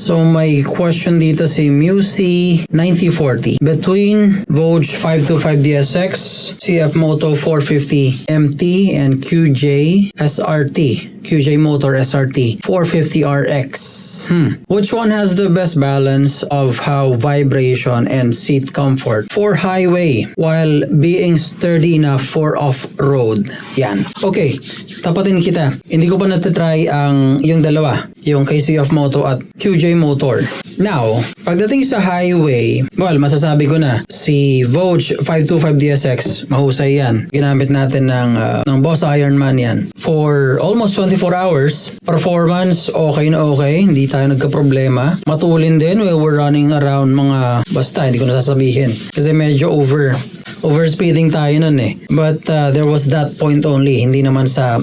So may question dito si Musi 9040. Between Vogue 525 DSX, CF Moto 450 MT, and QJ SRT. QJ Motor SRT 450 RX. Which one has the best balance of how vibration and seat comfort for highway while being sturdy enough for off-road? Yan. Okay, tapatin kita. Hindi ko pa natatry yung dalawa, yung kay CF Moto at QJ Motor. Now, pagdating sa highway, well, masasabi ko na si Vogue 525 DSX, mahusay yan. Ginamit natin ng Boss Ironman yan. For almost 24 hours, performance okay na okay, hindi tayo nagka-problema. Matulin din, we were running around mga, basta hindi ko nasasabihin. Kasi medyo overspeeding tayo nun eh. But there was that point only, hindi naman sa,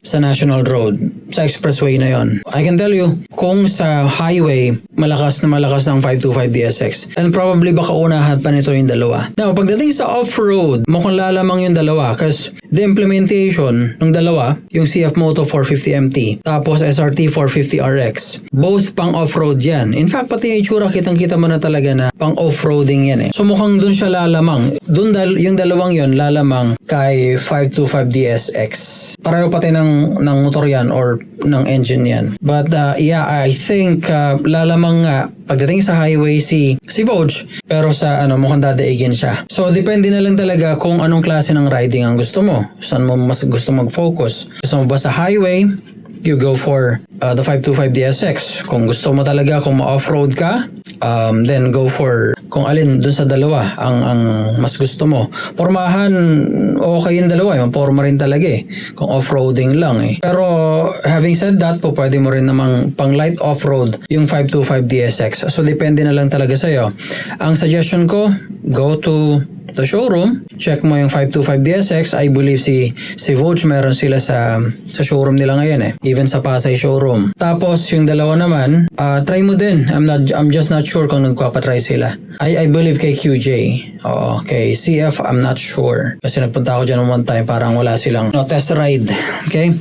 sa national road, sa expressway na yon. I can tell you, kung sa highway, malakas ng 525 DSX. And probably baka unahan pa nito yung dalawa. Now, pagdating sa off-road, mukhang lalamang yung dalawa kasi the implementation ng dalawa, yung CF Moto 450 MT, tapos SRT 450 RX, both pang off-road yan. In fact, pati yung itsura, kitang-kita mo na talaga na pang off-roading yan eh. So mukhang dun siya lalamang. Yung dalawang yon lalamang kay 525 DSX. Pareho pati ng motor yan or ng engine yan. But yeah, I think lalamang nga pagdating sa highway si Vogue, pero sa mukhang dadaigin siya. So depende na lang talaga kung anong klase ng riding ang gusto mo. Saan mo mas gusto mag-focus. Gusto mo ba sa highway? You go for the 525 DSX. Kung gusto mo talaga, kung ma-off-road ka, then go for kung alin dun sa dalawa ang mas gusto mo. Pormahan, okay yung dalawa. Yung porma rin talaga eh. Kung off-roading lang eh. Pero having said that po, pwede mo rin namang pang light off-road yung 525 DSX. So depende na lang talaga sa'yo. Ang suggestion ko, go to the showroom, check mo yung 525 DSX. I believe si Vogue meron sila sa showroom nila ngayon eh. Even sa Pasay showroom. Tapos yung dalawa naman, try mo din. I'm just not sure kung nagpapatry sila. I believe kay QJ. Oo, kay CF, I'm not sure. Kasi nagpunta ako dyan one time, parang wala silang test ride. Okay?